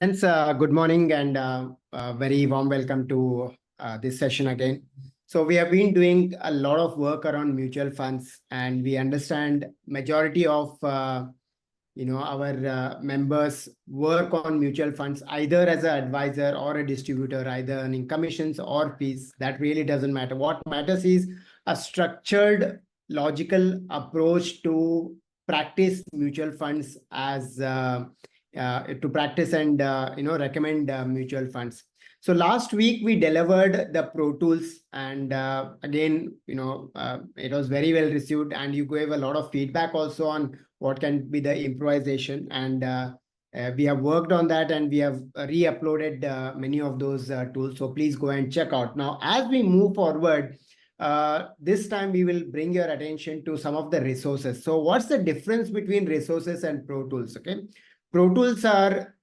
Friends, good morning and very warm welcome to this session again. So we have been doing a lot of work around mutual funds, and we understand majority of our members work on mutual funds either as an advisor or a distributor, either earning commissions or fees. That really doesn't matter. What matters is a structured, logical approach to practice mutual funds as to practice and recommend mutual funds. So last week we delivered the Pro Tools, and again, it was very well received, and you gave a lot of feedback also on what can be the improvisation, and we have worked on that, and we have re-uploaded many of those tools. So please go and check out. Now, as we move forward, this time we will bring your attention to some of the resources. So what's the difference between resources and Pro Tools? Okay. Pro Tools are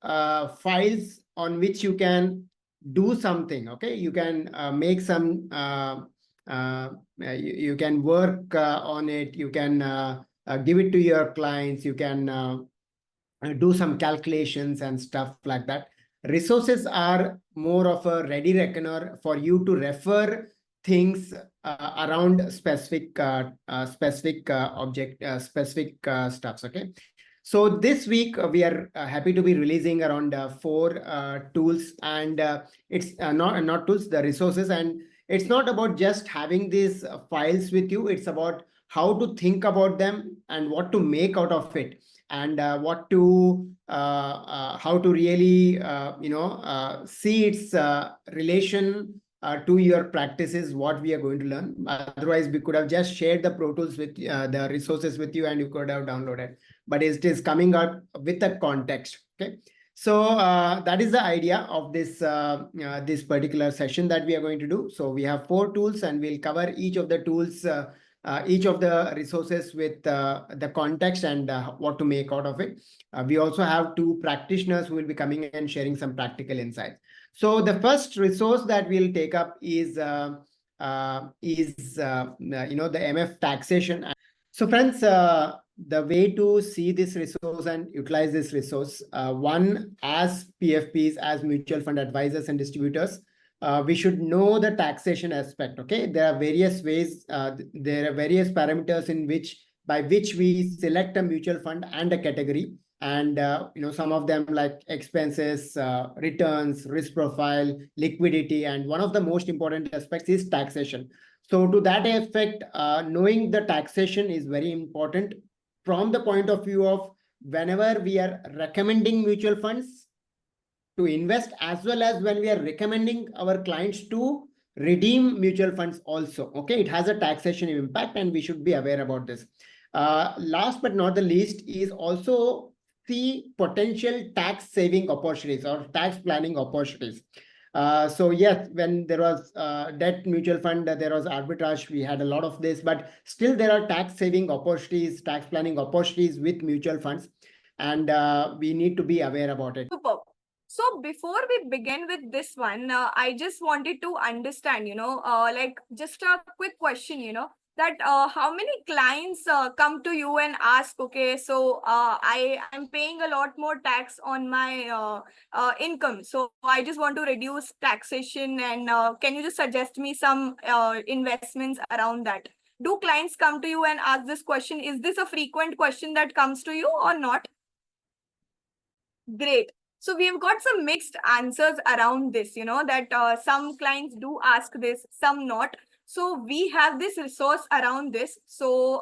files on which you can do something. Okay, you can make some. You can work on it. You can give it to your clients. You can do some calculations and stuff like that. Resources are more of a ready reckoner for you to refer things around specific specific stuffs. Okay. So this week we are happy to be releasing around 4 tools, and it's not tools, the resources, and it's not about just having these files with you. It's about how to think about them and what to make out of it, and how to really see its relation to your practices, what we are going to learn. Otherwise, we could have just shared the Pro Tools with the resources with you, and you could have downloaded. But it is coming out with a context. Okay, so that is the idea of this this particular session that we are going to do. So we have 4 tools, and we'll cover each of the tools, each of the resources with the context and what to make out of it. We also have 2 practitioners who will be coming and sharing some practical insights. So the first resource that we'll take up is the MF Taxation. So friends, the way to see this resource and utilize this resource, one, as PFPs, as mutual fund advisors and distributors, we should know the taxation aspect. Okay, there are various ways, there are various parameters by which we select a mutual fund and a category, and some of them like expenses, returns, risk profile, liquidity, and one of the most important aspects is taxation. So to that effect, knowing the taxation is very important from the point of view of whenever we are recommending mutual funds to invest, as well as when we are recommending our clients to redeem mutual funds also. Okay, it has a taxation impact, and we should be aware about this. Last but not the least is also the potential tax saving opportunities or tax planning opportunities. So yes, when there was debt mutual fund, there was arbitrage. We had a lot of this, but still there are tax saving opportunities, tax planning opportunities with mutual funds, and we need to be aware about it. Super. So before we begin with this one, I just wanted to understand, like just a quick question, that how many clients come to you and ask, okay, so I'm paying a lot more tax on my income, so I just want to reduce taxation, and can you just suggest me some investments around that? Do clients come to you and ask this question? Is this a frequent question that comes to you or not? Great. So we've got some mixed answers around this, that some clients do ask this, some not. So we have this resource around this. So,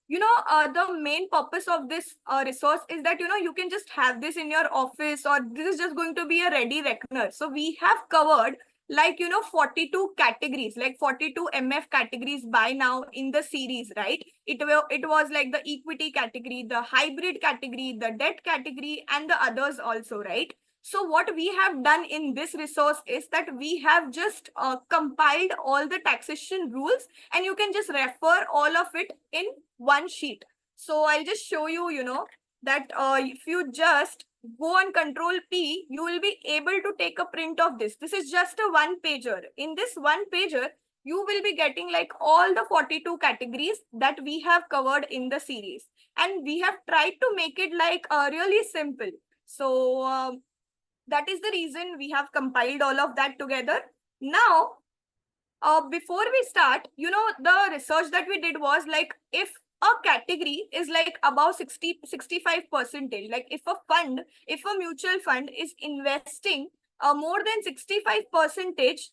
the main purpose of this resource is that, you can just have this in your office, or this is just going to be a ready reckoner. So we have covered 42 categories, like 42 MF categories by now in the series, right? It was like the equity category, the hybrid category, the debt category, and the others also, right? So what we have done in this resource is that we have just compiled all the taxation rules, and you can just refer all of it in one sheet. So I'll just show you, that if you just go on Control P, you will be able to take a print of this. This is just a one pager. In this one pager, you will be getting like all the 42 categories that we have covered in the series. And we have tried to make it like really simple. So That is the reason we have compiled all of that together. Now, before we start, the research that we did was like, if a category is like above 65%, like if a mutual fund is investing more than 65%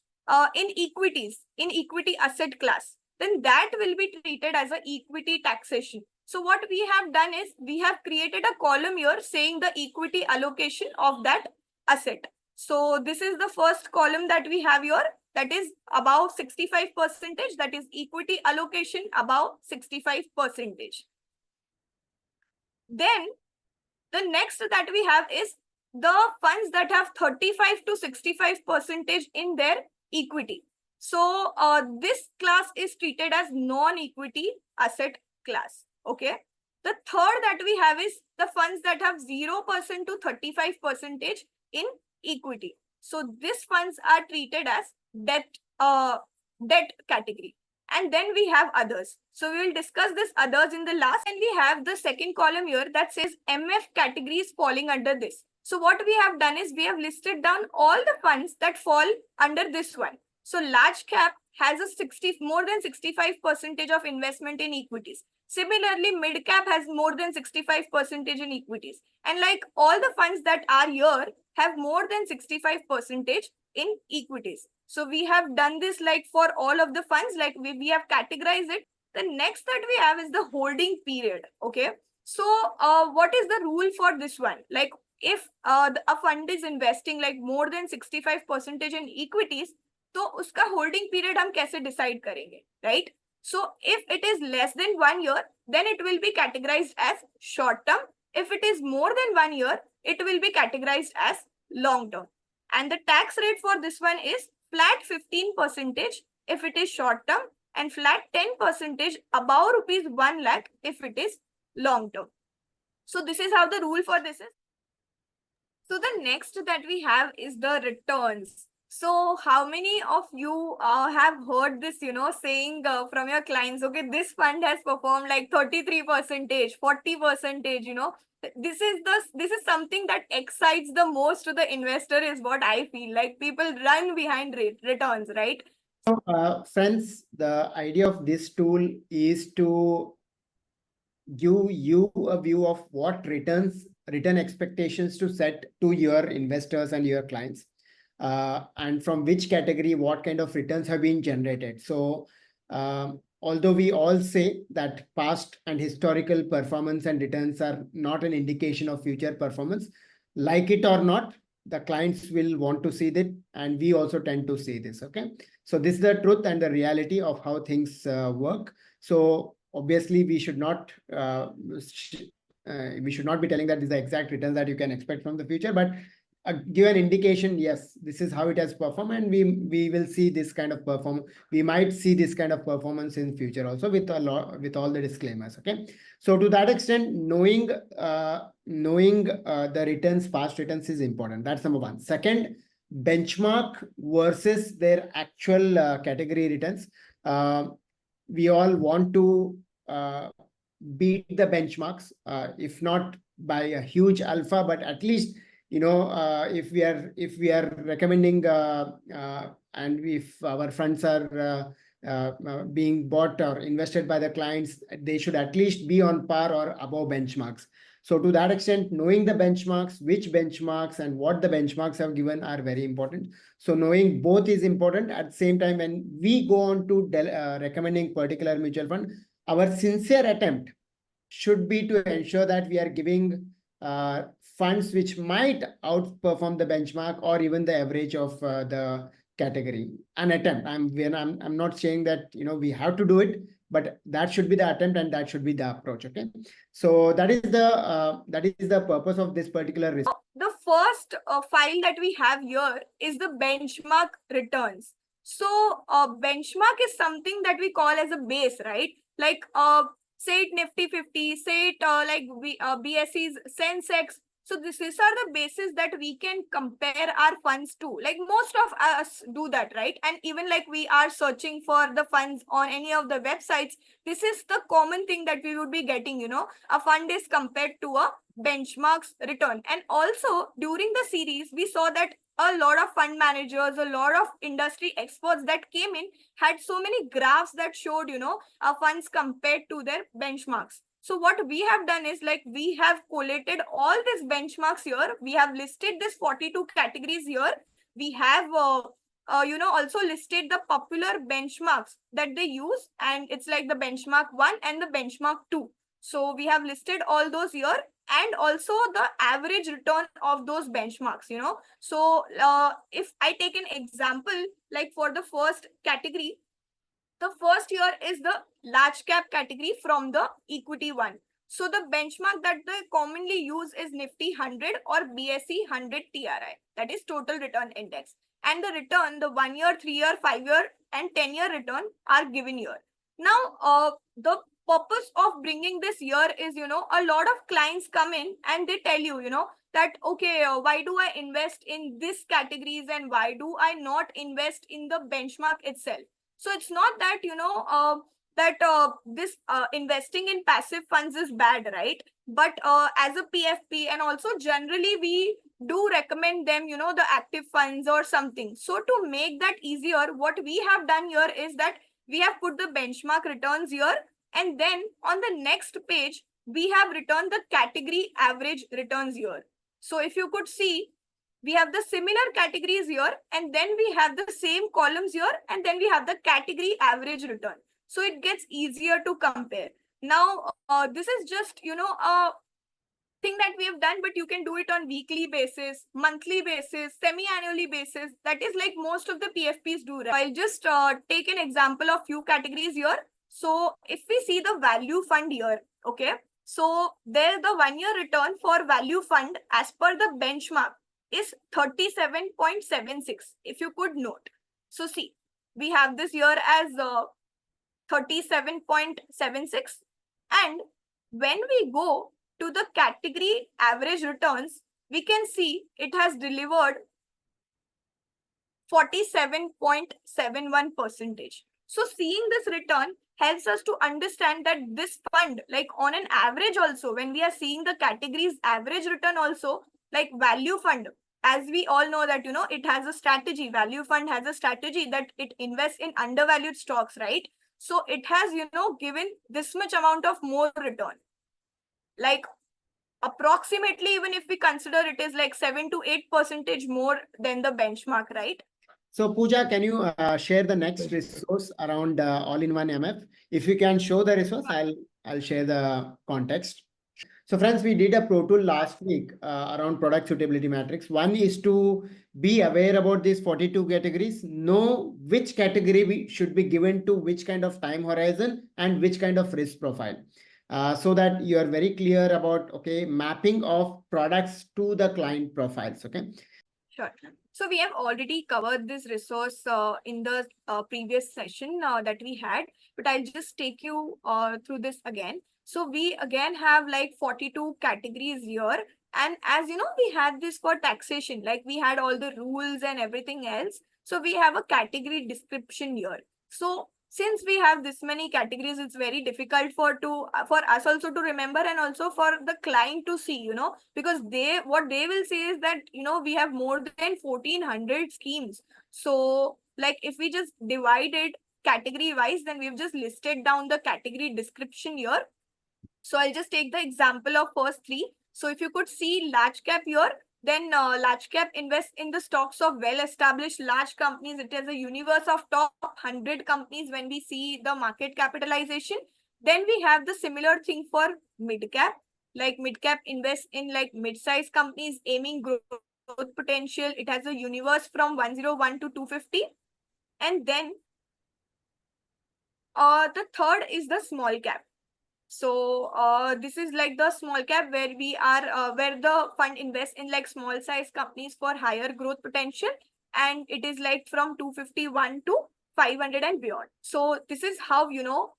in equity asset class, then that will be treated as an equity taxation. So what we have done is we have created a column here saying the equity allocation of that asset. So this is the first column that we have here, that is above 65%, that is equity allocation above 65%. Then the next that we have is the funds that have 35 to 65% in their equity. So this class is treated as non-equity asset class. Okay. The third that we have is the funds that have 0% to 35% in equity. So these funds are treated as debt category. And then we have others. So we will discuss this others in the last. And we have the second column here that says MF categories falling under this. So what we have done is we have listed down all the funds that fall under this one. So large cap has more than 65% of investment in equities. Similarly, mid cap has more than 65% in equities. And like all the funds that are here have more than 65% in equities. So we have done this like for all of the funds, like we have categorized it. The next that we have is the holding period. Okay. So what is the rule for this one? Like if a fund is investing like more than 65% in equities, तो उसका holding period हम कैसे decide करेंगे, right? So if it is less than 1 year, then it will be categorized as short term. If it is more than 1 year, it will be categorized as long term. And the tax rate for this one is flat 15% if it is short term and flat 10% above rupees 1 lakh if it is long term. So this is how the rule for this is. So the next that we have is the returns. So how many of you have heard this, saying from your clients, okay, this fund has performed like 33%, 40%, this is something that excites the most to the investor is what I feel like. People run behind returns, right? So, friends, the idea of this tool is to give you a view of what return expectations to set to your investors and your clients, and from which category what kind of returns have been generated. So although we all say that past and historical performance and returns are not an indication of future performance, like it or not, the clients will want to see that, and we also tend to see this. Okay, so this is the truth and the reality of how things work. So obviously we should not be telling that this is the exact returns that you can expect from the future, but give an indication, yes, this is how it has performed, and we will see this kind of performance. We might see this kind of performance in future also with all the disclaimers. Okay, so to that extent, knowing the returns, past returns is important. That's number one. Second, benchmark versus their actual category returns. We all want to beat the benchmarks, if not by a huge alpha, but at least, if we are recommending and if our funds are being bought or invested by the clients, they should at least be on par or above benchmarks. So to that extent, knowing the benchmarks, which benchmarks and what the benchmarks have given are very important. So knowing both is important. At the same time, when we go on to recommending particular mutual fund, our sincere attempt should be to ensure that we are giving funds which might outperform the benchmark or even the average of the category. An attempt. I'm not saying that we have to do it, but that should be the attempt and that should be the approach. Okay, so that is the purpose of this particular research. The first file that we have here is the benchmark returns. So benchmark is something that we call as a base, right? Like say it Nifty 50, say it like BSE's Sensex. So these are the bases that we can compare our funds to. Like most of us do that, right? And even like we are searching for the funds on any of the websites, this is the common thing that we would be getting, a fund is compared to a benchmarks return. And also during the series, we saw that a lot of fund managers, a lot of industry experts that came in had so many graphs that showed, funds compared to their benchmarks. So what we have done is like we have collated all these benchmarks here. We have listed this 42 categories here. We have also listed the popular benchmarks that they use, and it's like the benchmark 1 and the benchmark 2. So we have listed all those here, and also the average return of those benchmarks, So if I take an example, like for the first category, the first here is the large cap category from the equity one. So the benchmark that they commonly use is Nifty 100 or BSE 100 TRI, that is total return index. And the return, the 1 year, 3 year, 5 year and 10 year return are given here. Now, the purpose of bringing this here is, a lot of clients come in and they tell you, that, okay, why do I invest in this categories and why do I not invest in the benchmark itself? So it's not that, this investing in passive funds is bad, right? But as a PFP, and also generally we do recommend them, the active funds or something. So to make that easier, what we have done here is that we have put the benchmark returns here, and then on the next page, we have written the category average returns here. So if you could see, we have the similar categories here, and then we have the same columns here, and then we have the category average return. So it gets easier to compare. Now, this is just, a thing that we have done, but you can do it on weekly basis, monthly basis, semi-annually basis. That is like most of the PFPs do. Right? I'll just take an example of few categories here. So if we see the value fund here, okay, so there the 1 year return for value fund as per the benchmark is 37.76, if you could note. So see, we have this here as 37.76, and when we go to the category average returns, we can see it has delivered 47.71%. So seeing this return helps us to understand that this fund, like on an average also, when we are seeing the categories average return also, like value fund, as we all know that, it has a strategy. Value fund has a strategy that it invests in undervalued stocks, right? So it has, given this much amount of more return. Like approximately, even if we consider it is like 7 to 8% more than the benchmark, right? So Pooja, can you share the next resource around all-in-one MF? If you can show the resource, I'll share the context. So friends, we did a pro tool last week around product suitability matrix. One is to be aware about these 42 categories, know which category should be given to which kind of time horizon and which kind of risk profile. So that you are very clear about, okay, mapping of products to the client profiles, okay? Sure. So we have already covered this resource in the previous session that we had, but I'll just take you through this again. So we again have like 42 categories here. And as you know, we had this for taxation, like we had all the rules and everything else. So we have a category description here. So since we have this many categories, it's very difficult for us also to remember, and also for the client to see, because what they will say is that, we have more than 1400 schemes. So like if we just divide it category wise, then we've just listed down the category description here. So I'll just take the example of first three. So if you could see large cap here, then large cap invests in the stocks of well-established large companies. It is a universe of top 100 companies when we see the market capitalization. Then we have the similar thing for mid cap. Like mid cap invests in like mid-sized companies aiming growth potential. It has a universe from 101 to 250. And then the third is the small cap. So this is like the small cap where we are, where the fund invests in like small size companies for higher growth potential. And it is like from 251 to 500 and beyond. So this is how,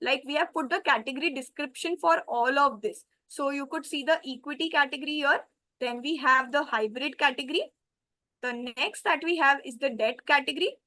like we have put the category description for all of this. So you could see the equity category here. Then we have the hybrid category. The next that we have is the debt category.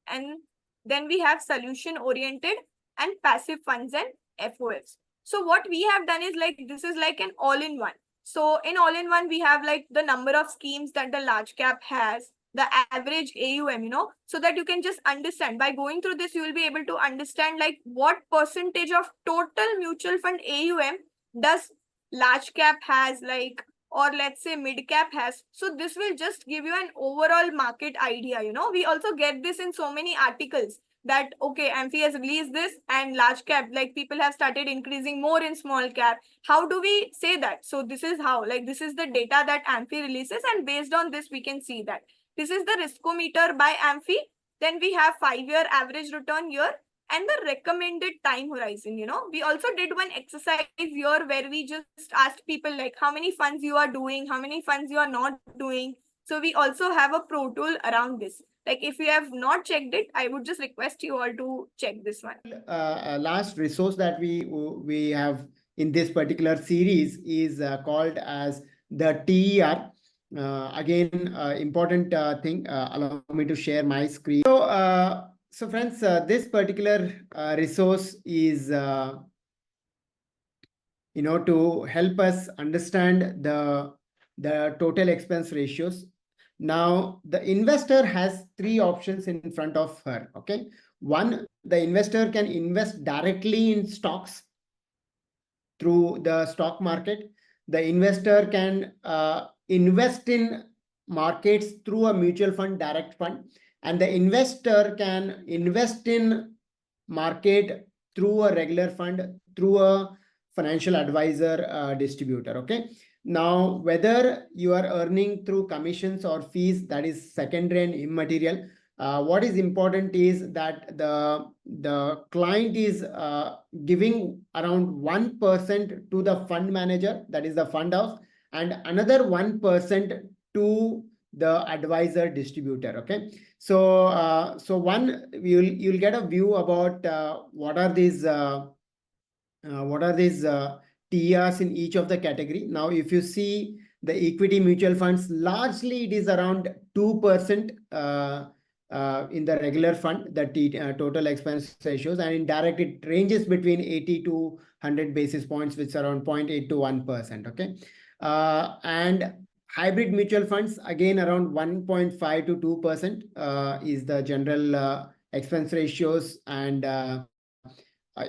And then we have solution oriented and passive funds and FOFs. So what we have done is like, this is like an all-in-one. So in all-in-one, we have like the number of schemes that the large cap has, the average AUM, so that you can just understand. By going through this, you will be able to understand like what percentage of total mutual fund AUM does large cap has, like, or let's say mid cap has. So this will just give you an overall market idea. We also get this in so many articles that, okay, Amphi has released this and large cap, like people have started increasing more in small cap. How do we say that? So this is how, like, this is the data that Amphi releases, and based on this, we can see that. This is the riskometer by Amphi. Then we have 5-year average return year and the recommended time horizon. We also did one exercise here where we just asked people like how many funds you are doing, how many funds you are not doing. So we also have a pro tool around this. Like if you have not checked it, I would just request you all to check this one. Last resource that we have in this particular series is called as the TER. Again, important thing. Allow me to share my screen. So friends, this particular resource is to help us understand the total expense ratios. Now, the investor has 3 options in front of her. Okay. One, the investor can invest directly in stocks through the stock market. The investor can invest in markets through a mutual fund, direct fund, and the investor can invest in market through a regular fund, through a financial advisor distributor. Okay. Now, whether you are earning through commissions or fees, that is secondary and immaterial. What is important is that the client is giving around 1% to the fund manager, that is the fund house, and another 1% to the advisor distributor. Okay. So one, you'll get a view about what are these TERs in each of the category. Now, if you see the equity mutual funds, largely it is around 2% in the regular fund, the total expense ratios, and in direct it ranges between 80 to 100 basis points, which is around 0.8 to 1%. Okay. And hybrid mutual funds, again, around 1.5 to 2% is the general expense ratios. And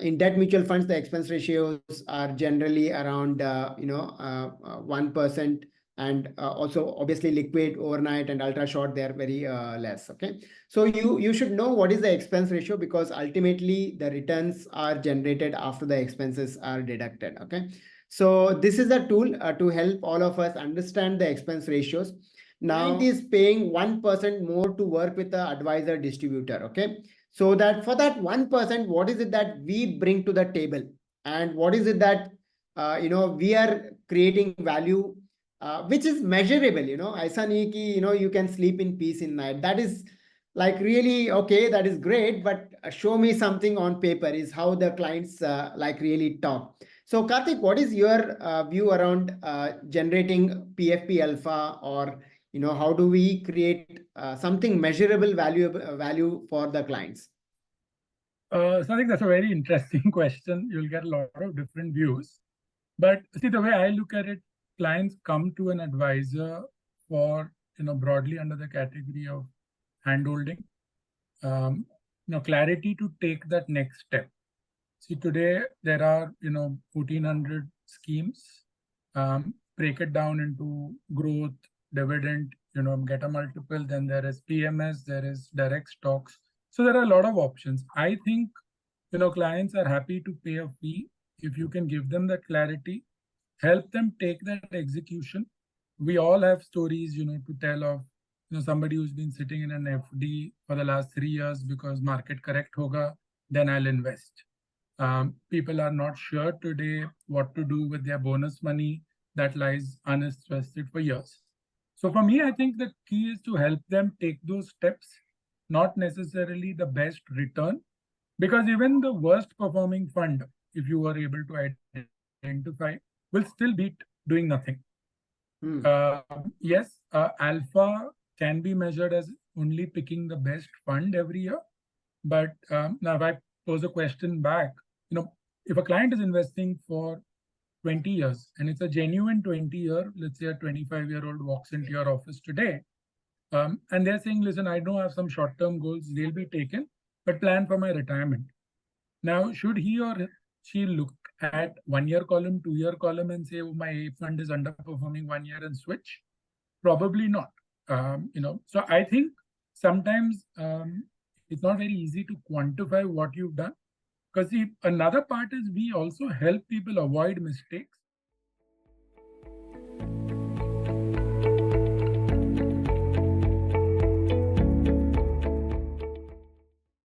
in debt mutual funds, the expense ratios are generally around 1%. And also, obviously, liquid, overnight, and ultra short, they are very less. Okay. So you should know what is the expense ratio, because ultimately the returns are generated after the expenses are deducted. Okay. So this is a tool to help all of us understand the expense ratios. Now, it is paying 1% more to work with the advisor distributor. Okay. So that for that 1%, what is it that we bring to the table, and what is it that we are creating value, which is measurable. Aisa nahi ki, you can sleep in peace in night. That is like really okay. That is great, but show me something on paper is how the clients like really talk. So Karthik, what is your view around generating PFP alpha, or how do we create something measurable value for the clients? So I think that's a very interesting question. You'll get a lot of different views. But see, the way I look at it, clients come to an advisor for, broadly under the category of handholding, clarity to take that next step. See, today there are, 1,400 schemes. Break it down into growth, dividend, get a multiple. Then there is PMS, there is direct stocks. So there are a lot of options. I think, clients are happy to pay a fee if you can give them that clarity, help them take that execution. We all have stories, to tell of, somebody who's been sitting in an FD for the last 3 years because market correct hoga, then I'll invest. People are not sure today what to do with their bonus money that lies uninvested for years. So for me, I think the key is to help them take those steps, not necessarily the best return, because even the worst performing fund, if you were able to identify, will still beat doing nothing. Yes, alpha can be measured as only picking the best fund every year. But now if I pose a question back, if a client is investing for 20 years, and it's a genuine 20-year, let's say a 25-year-old walks into your office today, and they're saying, listen, I don't have some short-term goals, they'll be taken, but plan for my retirement. Now, should he or she look at 1 year column, 2 year column and say, oh, my fund is underperforming 1 year and switch? Probably not. So I think sometimes it's not very easy to quantify what you've done, because another part is we also help people avoid mistakes.